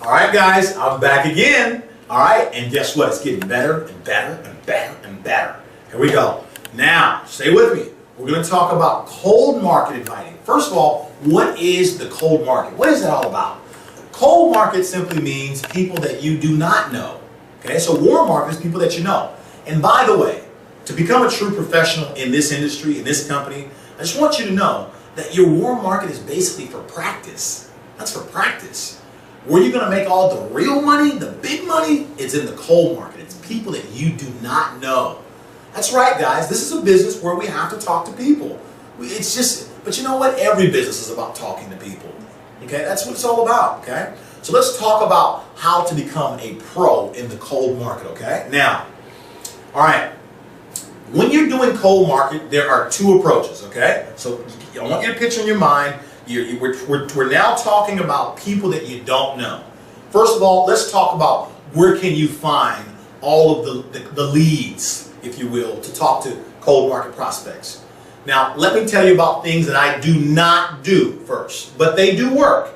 All right, guys, I'm back again. All right, and guess what? It's getting better and better and better and better. Here we go. Now, stay with me. We're going to talk about cold market inviting. First of all, what is the cold market? What is that all about? Cold market simply means people that you do not know. Okay, so warm market is people that you know. And by the way, to become a true professional in this industry, in this company, I just want you to know that your warm market is basically for practice. That's for practice. Where you're going to make all the real money, the big money, it's in the cold market. It's people that you do not know. That's right, guys. This is a business where we have to talk to people. It's just, but you know what? Every business is about talking to people. Okay, that's what it's all about. Okay, so let's talk about how to become a pro in the cold market. Okay, now, all right. When you're doing cold market, there are two approaches. Okay, so I want you to picture in your mind. We're now talking about people that you don't know. First of all, let's talk about where can you find all of the leads, if you will, to talk to cold market prospects. Now, let me tell you about things that I do not do first, but they do work,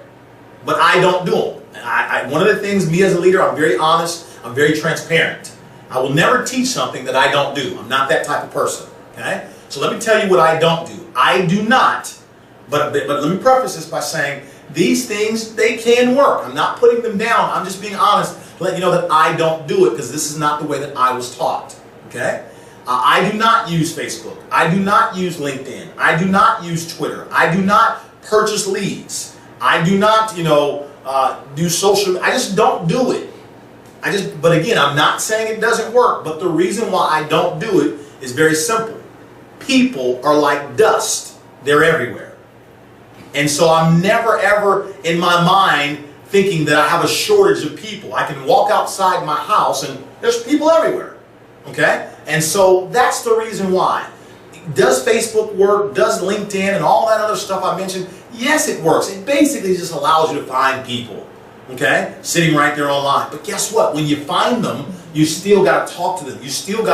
but I don't do them. One of the things, me as a leader, I'm very honest, I'm very transparent. I will never teach something that I don't do. I'm not that type of person, okay? So let me tell you what I don't do. I do not. But let me preface this by saying these things, they can work. I'm not putting them down. I'm just being honest to let you know that I don't do it because this is not the way that I was taught. Okay? I do not use Facebook. I do not use LinkedIn. I do not use Twitter. I do not purchase leads. I do not, do social. I just don't do it. But again, I'm not saying it doesn't work. But the reason why I don't do it is very simple. People are like dust. They're everywhere. And so I'm never ever in my mind thinking that I have a shortage of people. I can walk outside my house and there's people everywhere. Okay? And so that's the reason why. Does Facebook work? Does LinkedIn and all that other stuff I mentioned? Yes, it works. It basically just allows you to find people. Okay? Sitting right there online. But guess what? When you find them, you still got to talk to them. You still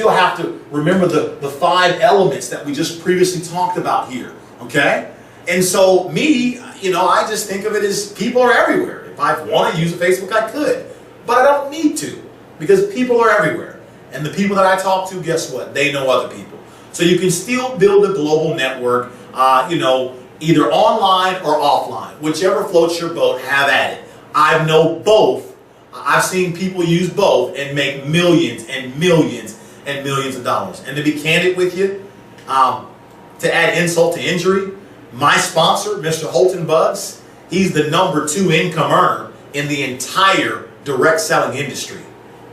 have to remember the 5 elements that we just previously talked about here. Okay? And so me, I just think of it as people are everywhere. If I want to use Facebook, I could. But I don't need to because people are everywhere. And the people that I talk to, guess what? They know other people. So you can still build a global network, either online or offline. Whichever floats your boat, have at it. I know both. I've seen people use both and make millions and millions and millions of dollars. And to be candid with you, to add insult to injury, my sponsor, Mr. Holton Bugs, he's the #2 income earner in the entire direct selling industry.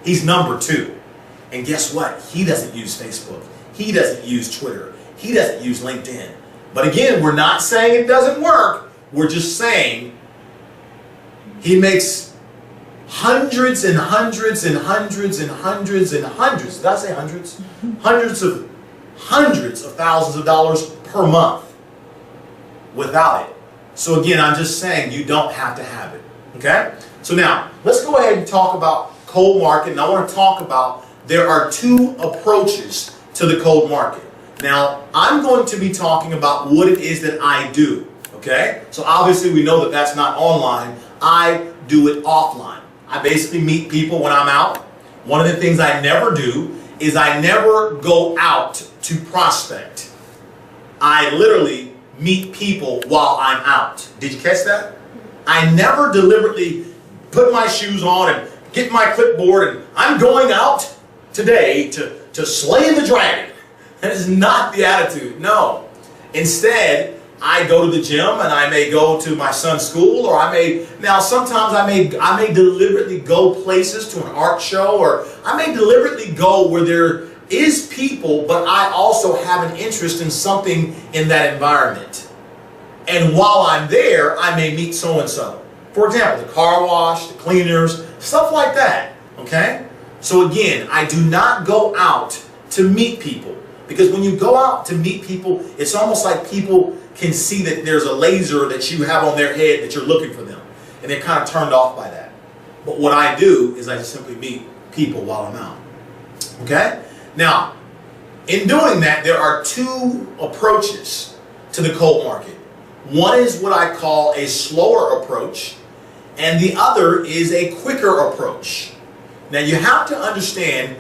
He's #2. And guess what? He doesn't use Facebook. He doesn't use Twitter. He doesn't use LinkedIn. But again, we're not saying it doesn't work. We're just saying he makes hundreds and hundreds and hundreds and hundreds and hundreds. Did I say hundreds? Hundreds of thousands of dollars per month. Without it. So again, I'm just saying you don't have to have it. Okay? So now, let's go ahead and talk about cold market. And I want to talk about there are 2 approaches to the cold market. Now, I'm going to be talking about what it is that I do. Okay? So obviously we know that that's not online. I do it offline. I basically meet people when I'm out. One of the things I never do is I never go out to prospect. I literally meet people while I'm out. Did you catch that? I never deliberately put my shoes on and get my clipboard and I'm going out today to slay the dragon. That is not the attitude. No. Instead, I go to the gym and I may go to my son's school, or sometimes I may deliberately go places to an art show, or I may deliberately go where there is people, but I also have an interest in something in that environment. And while I'm there, I may meet so-and-so. For example, the car wash, the cleaners, stuff like that. Okay? So again, I do not go out to meet people. Because when you go out to meet people, it's almost like people can see that there's a laser that you have on their head that you're looking for them. And they're kind of turned off by that. But what I do is I just simply meet people while I'm out. Okay? Now, in doing that, there are 2 approaches to the cold market. One is what I call a slower approach, and the other is a quicker approach. Now you have to understand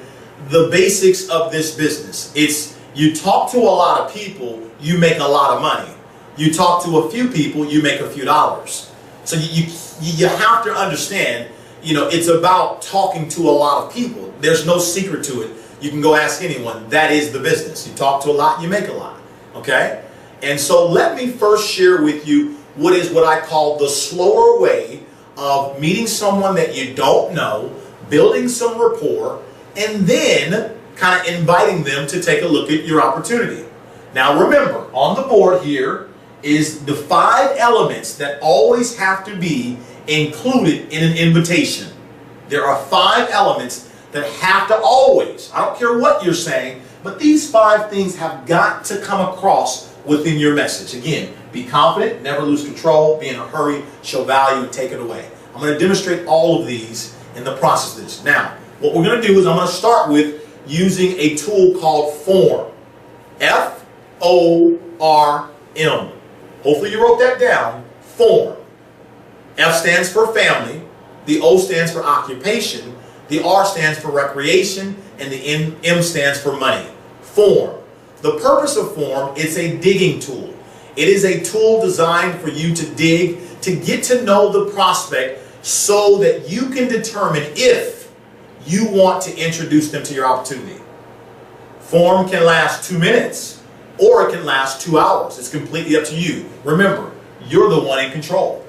the basics of this business. It's you talk to a lot of people, you make a lot of money. You talk to a few people, you make a few dollars. So you have to understand, it's about talking to a lot of people. There's no secret to it. You can go ask anyone. That is the business. You talk to a lot, you make a lot. Okay? And so let me first share with you what I call the slower way of meeting someone that you don't know, building some rapport, and then kind of inviting them to take a look at your opportunity. Now remember, on the board here is the 5 elements that always have to be included in an invitation. There are 5 elements that have to always, I don't care what you're saying, but these 5 things have got to come across within your message. Again, be confident, never lose control, be in a hurry, show value, and take it away. I'm going to demonstrate all of these in the process of this. Now, what we're going to do is I'm going to start with using a tool called FORM. F-O-R-M. Hopefully you wrote that down. FORM. F stands for family. The O stands for occupation. The R stands for recreation. And the M stands for money. FORM. The purpose of FORM, it's a digging tool. It is a tool designed for you to dig, to get to know the prospect so that you can determine if you want to introduce them to your opportunity. FORM can last 2 minutes or it can last 2 hours. It's completely up to you. Remember, you're the one in control.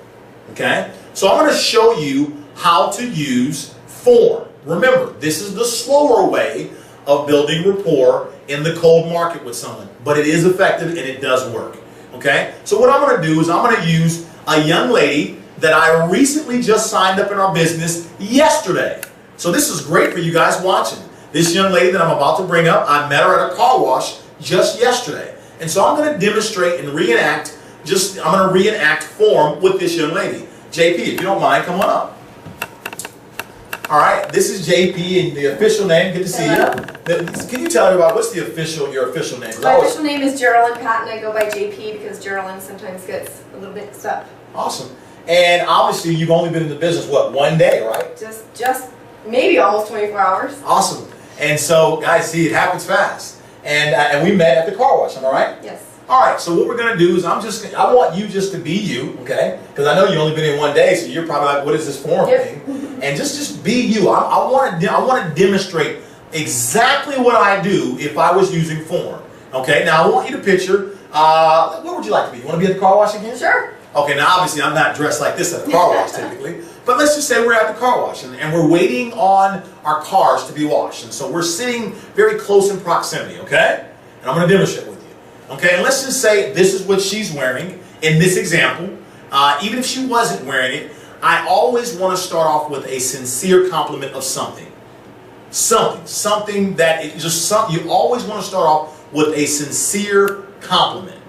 Okay? So I'm going to show you how to use FORM. Remember, this is the slower way of building rapport in the cold market with someone, but it is effective and it does work. Okay? So what I'm going to do is I'm going to use a young lady that I recently just signed up in our business yesterday. So this is great for you guys watching. This young lady that I'm about to bring up, I met her at a car wash just yesterday. And so I'm going to demonstrate and reenact, I'm going to reenact FORM with this young lady. JP, if you don't mind, come on up. All right, this is JP and the official name. Good to see you. Can you tell me about what's your official name? My official name is Geraldine Patton. I go by JP because Geraldine sometimes gets a little bit mixed up. Awesome. And obviously you've only been in the business, what, 1 day, right? Just maybe almost 24 hours. Awesome. And so, guys, see, it happens fast. And we met at the car wash, am I right? Yes. All right, so what we're going to do is I want you just to be you, okay? Because I know you've only been in 1 day, so you're probably like, what is this FORM thing? And just be you. I want to demonstrate exactly what I do if I was using FORM. Okay, now I want you to picture, where would you like to be? You want to be at the car wash again? Sure. Okay, now obviously I'm not dressed like this at the car wash typically, but let's just say we're at the car wash and we're waiting on our cars to be washed. And so we're sitting very close in proximity, okay? And I'm going to demonstrate with you. Okay, and let's just say this is what she's wearing in this example. Even if she wasn't wearing it, I always want to start off with a sincere compliment of something. Something that it just something. You always want to start off with a sincere compliment.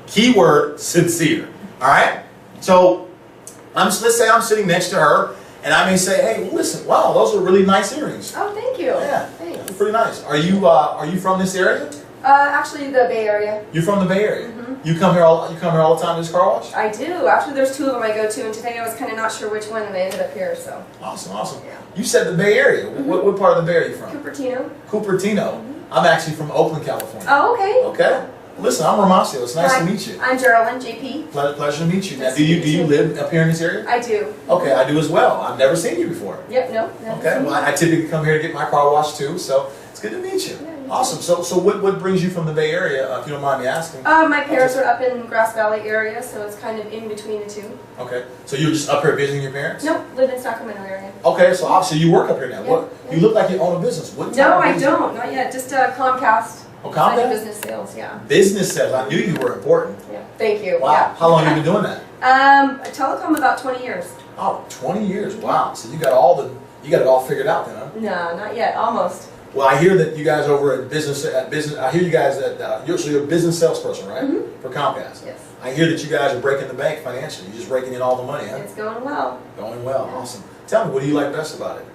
Keyword, sincere. All right? So let's say I'm sitting next to her and I may say, hey, well, listen, wow, those are really nice earrings. Oh, thank you. Yeah, thanks. Pretty nice. Are you from this area? Actually, the Bay Area. You're from the Bay Area. Mm-hmm. You come here all the time to this car wash? I do. Actually, there's 2 of them I go to, and today I was kind of not sure which one, and I ended up here. So. Awesome, awesome. Yeah. You said the Bay Area. Mm-hmm. What part of the Bay Area are you from? Cupertino. Cupertino. Mm-hmm. I'm actually from Oakland, California. Oh, okay. Okay. Listen, I'm Ramacio. It's nice to meet you. I'm Geraldine, JP. Pleasure to meet you. Now, Nice do to meet you you. live up here in this area? I do. Okay, I do as well. I've never seen you before. Yep. No. Okay. Well, I typically come here to get my car washed too, so it's good to meet you. Yeah, awesome. So what brings you from the Bay Area, if you don't mind me asking? My parents are up in Grass Valley area, so it's kind of in between the 2. Okay. So you're just up here visiting your parents? Nope, live in Sacramento area. Okay, so obviously you work up here now. Yeah, What? yeah. You look like you own a business. What No, type of I business? don't. Not yet. Just Comcast. Oh, Comcast? Business sales, yeah. Business sales. I knew you were important. Yeah. Thank you. Wow. Yeah. How long have you been doing that? Telecom about 20 years. Oh, 20 years. Wow. So you got it all figured out then, huh? No, not yet. Almost. Well, I hear that you guys over at business. I hear you guys that you're a business salesperson, right? Mm-hmm. For Comcast. Yes. I hear that you guys are breaking the bank financially. You're just raking in all the money, huh? It's going well. Going well. Yeah. Awesome. Tell me, what do you like best about it?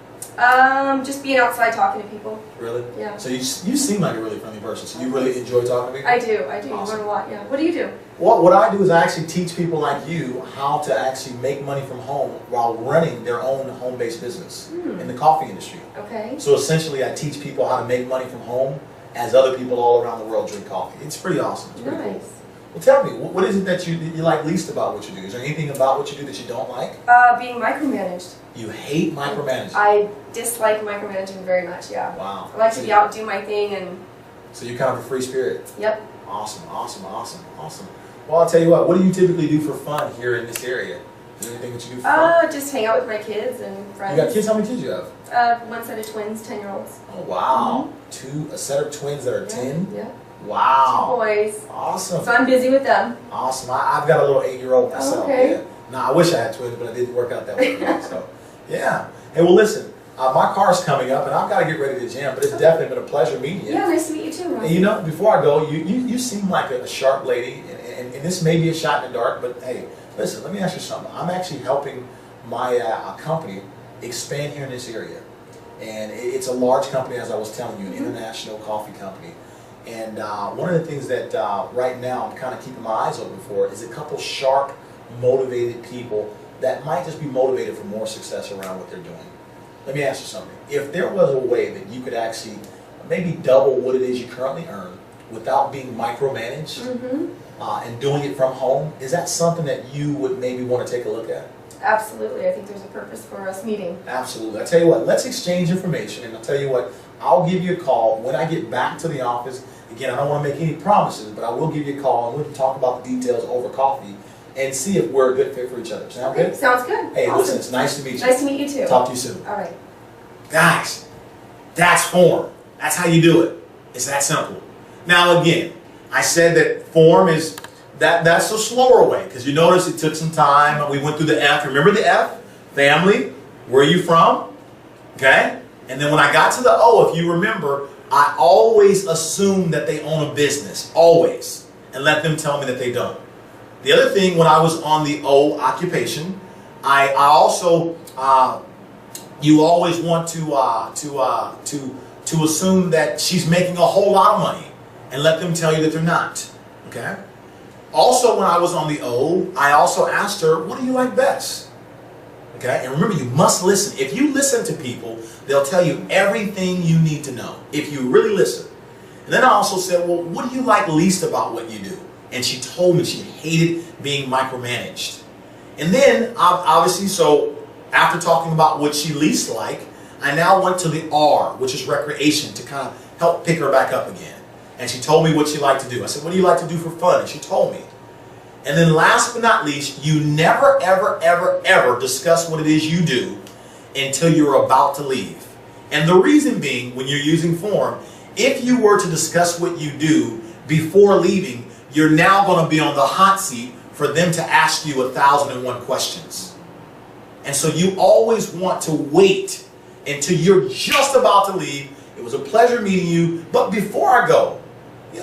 Just being outside talking to people. Really? Yeah. So you seem like a really friendly person. So you really enjoy talking to people? I do. Awesome. You learn a lot. Yeah. What do you do? What I do is I actually teach people like you how to actually make money from home while running their own home-based business in the coffee industry. Okay. So essentially I teach people how to make money from home as other people all around the world drink coffee. It's pretty awesome. It's pretty cool. Well, tell me, what is it that you like least about what you do? Is there anything about what you do that you don't like? Being micromanaged. You hate micromanaging? I dislike micromanaging very much, yeah. Wow. I like to be out, do my thing, and... So you're kind of a free spirit? Yep. Awesome, awesome, awesome, awesome. Well, I'll tell you what do you typically do for fun here in this area? Is there anything that you do for fun? Just hang out with my kids and friends. You got kids? How many kids do you have? One set of twins, 10-year-olds. Oh, wow. A set of twins that are 10? Yeah. Wow. 2 boys. Awesome. So I'm busy with them. Awesome. I've got a little 8-year-old myself. Okay. Yeah. Now, I wish I had twins, but it didn't work out that way. So, yeah. Hey, well, listen. My car's coming up, and I've got to get ready to jam, but it's definitely been a pleasure meeting you. Yeah, nice to meet you too, Ramacio. And you know, before I go, you seem like a sharp lady, and this may be a shot in the dark, but hey, listen, let me ask you something. I'm actually helping my company expand here in this area. And it's a large company, as I was telling you, an international coffee company. And one of the things that right now I'm kind of keeping my eyes open for is a couple sharp, motivated people that might just be motivated for more success around what they're doing. Let me ask you something. If there was a way that you could actually maybe double what it is you currently earn without being micromanaged and doing it from home, is that something that you would maybe want to take a look at? Absolutely. I think there's a purpose for us meeting. Absolutely. I tell you what, let's exchange information, and I'll tell you what, I'll give you a call when I get back to the office. Again, I don't want to make any promises, but I will give you a call, and we can talk about the details over coffee and see if we're a good fit for each other. Sound good? Sounds good. Hey, awesome. Listen, it's nice to meet you. Nice to meet you too. Talk to you soon. All right. Guys, that's form. That's how you do it. It's that simple. Now again, I said that form is, that's a slower way, because you notice it took some time. We went through the F. Remember the F? Family. Where are you from? Okay? And then when I got to the O, if you remember, I always assume that they own a business. Always. And let them tell me that they don't. The other thing, when I was on the O, occupation, I also, you always want to assume that she's making a whole lot of money and let them tell you that they're not. Okay? Also, when I was on the O, I also asked her, what do you like best? Okay? And remember, you must listen. If you listen to people, they'll tell you everything you need to know, if you really listen. And then I also said, well, what do you like least about what you do? And she told me she hated being micromanaged. And then, obviously, so after talking about what she least liked, I now went to the R, which is recreation, to kind of help pick her back up again. And she told me what she liked to do. I said, what do you like to do for fun? And she told me. And then last but not least, you never, ever, ever, ever discuss what it is you do until you're about to leave. And the reason being, when you're using form, if you were to discuss what you do before leaving, you're now going to be on the hot seat for them to ask you 1,001 questions. And so you always want to wait until you're just about to leave. It was a pleasure meeting you, but before I go,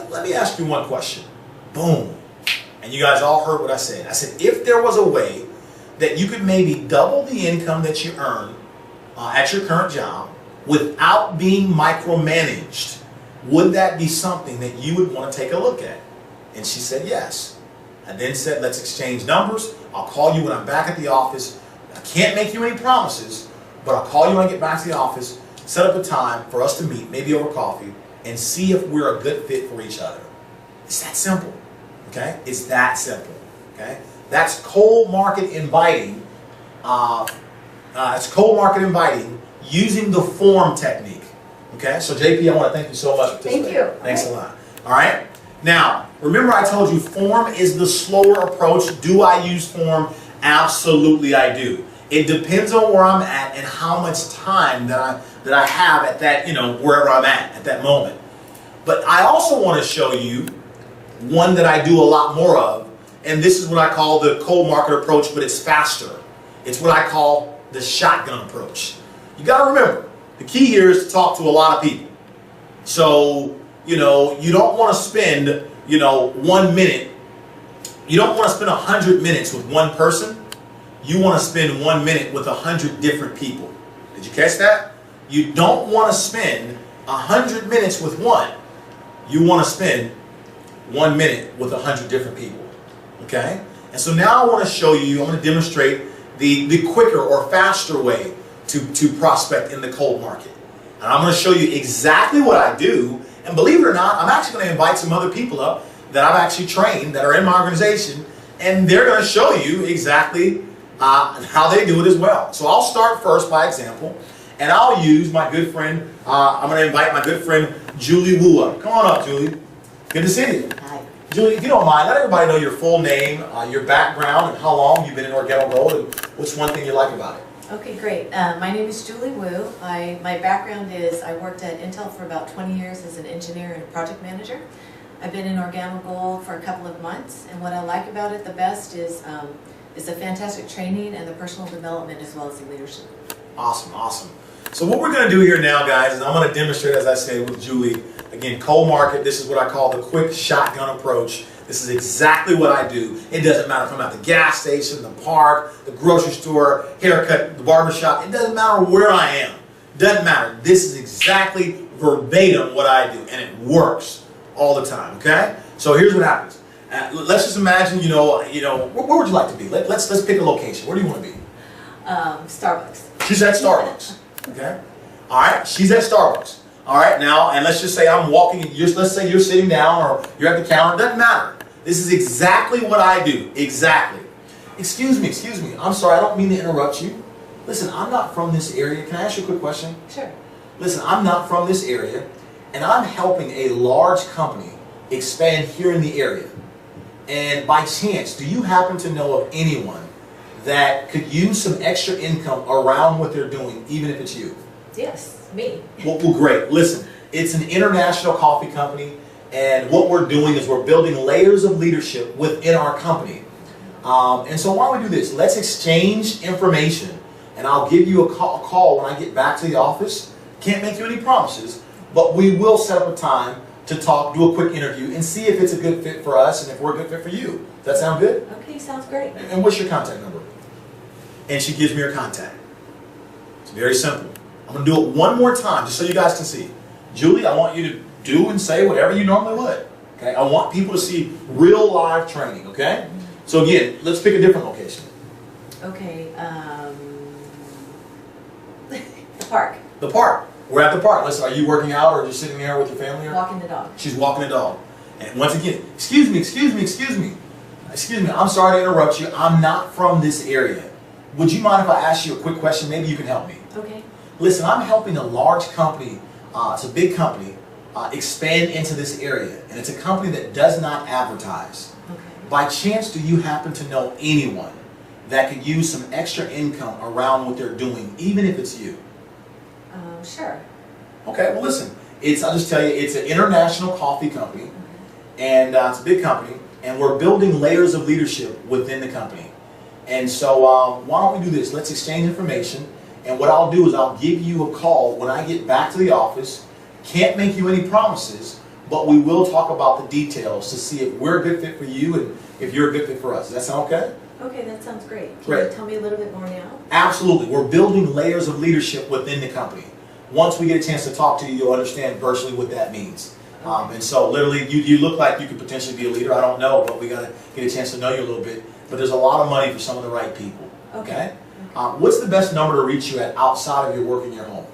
let me ask you one question. Boom. And you guys all heard what I said. I said, if there was a way that you could maybe double the income that you earn at your current job without being micromanaged, would that be something that you would want to take a look at? And she said yes. I then said, let's exchange numbers. I'll call you when I'm back at the office. I can't make you any promises, but I'll call you when I get back to the office, set up a time for us to meet, maybe over coffee, and see if we're a good fit for each other. It's that simple. Okay? It's that simple. Okay? That's cold market inviting. It's cold market inviting using the form technique. Okay? So JP, I want to thank you so much for participating. Thank you. Thanks a lot. All right? Now, remember I told you form is the slower approach. Do I use form? Absolutely I do. It depends on where I'm at and how much time that I have at that, wherever I'm at that moment. But I also want to show you one that I do a lot more of, and this is what I call the cold market approach, but it's faster. It's what I call the shotgun approach. You got to remember, the key here is to talk to a lot of people. So, you don't want to spend, 1 minute. You don't want to spend 100 minutes with one person. You want to spend 1 minute with 100 different people. Did you catch that? You don't want to spend 100 minutes with one. You want to spend 1 minute with 100 different people. Okay? And so now I want to show you, I'm going to demonstrate the quicker or faster way to prospect in the cold market. And I'm going to show you exactly what I do. And believe it or not, I'm actually going to invite some other people up that I've actually trained that are in my organization, and they're going to show you exactly how they do it as well. So I'll start first by example, and I'll use my good friend, I'm going to invite my good friend Julie Wu up. Come on up, Julie. Good to see you. Hi. Julie, if you don't mind, let everybody know your full name, your background, and how long you've been in Organo Gold, and what's one thing you like about it. Okay, great. My name is Julie Wu. My background is I worked at Intel for about 20 years as an engineer and project manager. I've been in Organo Gold for a couple of months, and what I like about it the best is the fantastic training and the personal development as well as the leadership. Awesome, awesome. So what we're going to do here now, guys, is I'm going to demonstrate, as I say, with Julie. Again, cold market, this is what I call the quick shotgun approach. This is exactly what I do. It doesn't matter if I'm at the gas station, the park, the grocery store, haircut, the barbershop. It doesn't matter where I am. Doesn't matter. This is exactly verbatim what I do, and it works all the time, okay? So here's what happens. Let's just imagine, where would you like to be? Let's pick a location. Where do you want to be? Starbucks. She's at Starbucks, okay? All right, she's at Starbucks. All right, now, and let's just say I'm walking, let's say you're sitting down or you're at the counter, doesn't matter. This is exactly what I do, exactly. Excuse me, I'm sorry, I don't mean to interrupt you. Listen, I'm not from this area. Can I ask you a quick question? Sure. Listen, I'm not from this area, and I'm helping a large company expand here in the area. And by chance, do you happen to know of anyone that could use some extra income around what they're doing, even if it's you? Yes, me. Well, great. Listen, it's an international coffee company, and what we're doing is we're building layers of leadership within our company. And so why don't we do this? Let's exchange information, and I'll give you a call when I get back to the office. Can't make you any promises, but we will set up a time to talk, do a quick interview, and see if it's a good fit for us and if we're a good fit for you. Does that sound good? Okay, sounds great. And what's your contact number? And she gives me her contact. It's very simple. I'm going to do it one more time just so you guys can see. Julie, I want you to do and say whatever you normally would. Okay? I want people to see real live training, okay? So again, let's pick a different location. Okay, the park. The park. We're at the park. Listen, are you working out or just sitting there with your family? Or? Walking the dog. She's walking the dog. And once again, excuse me. I'm sorry to interrupt you. I'm not from this area. Would you mind if I ask you a quick question? Maybe you can help me. Okay. Listen, I'm helping a large company, it's a big company, expand into this area. And it's a company that does not advertise. Okay. By chance, do you happen to know anyone that could use some extra income around what they're doing, even if it's you? Sure. Okay, well listen, I'll just tell you, it's an international coffee company, and it's a big company, and we're building layers of leadership within the company. And so why don't we do this? Let's exchange information, and what I'll do is I'll give you a call when I get back to the office. Can't make you any promises, but we will talk about the details to see if we're a good fit for you and if you're a good fit for us. Does that sound okay? Okay, that sounds great. Can Great. you tell me a little bit more now? Absolutely. We're building layers of leadership within the company. Once we get a chance to talk to you, you'll understand virtually what that means. And so literally, you look like you could potentially be a leader. I don't know, but we got to get a chance to know you a little bit. But there's a lot of money for some of the right people. Okay? What's the best number to reach you at outside of your work in your home?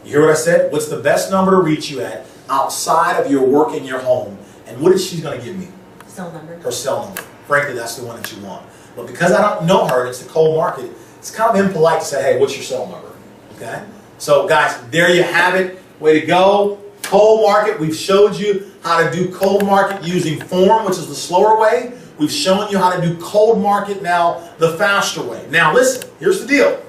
You hear what I said? What's the best number to reach you at outside of your work in your home? And what is she going to give me? Cell number. Her cell number. Frankly, that's the one that you want. But because I don't know her and it's a cold market, it's kind of impolite to say, hey, what's your cell number? Okay? So guys, there you have it. Way to go. Cold market. We've showed you how to do cold market using form, which is the slower way. We've shown you how to do cold market now the faster way. Now listen, here's the deal.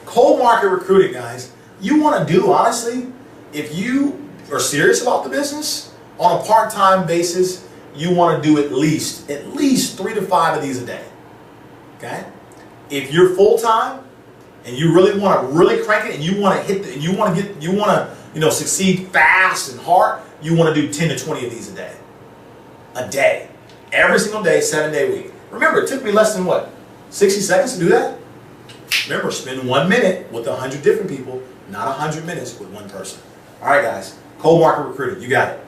Cold market recruiting, guys, you want to do, honestly, if you are serious about the business, on a part-time basis, you want to do at least 3 to 5 of these a day. Okay? If you're full-time, and you really want to really crank it, and you want to hit, you want to succeed fast and hard, you want to do 10 to 20 of these a day, every single day, 7-day week. Remember, it took me less than what, 60 seconds to do that. Remember, spend 1 minute with 100 different people, not 100 minutes with one person. All right, guys, cold market recruiting, you got it.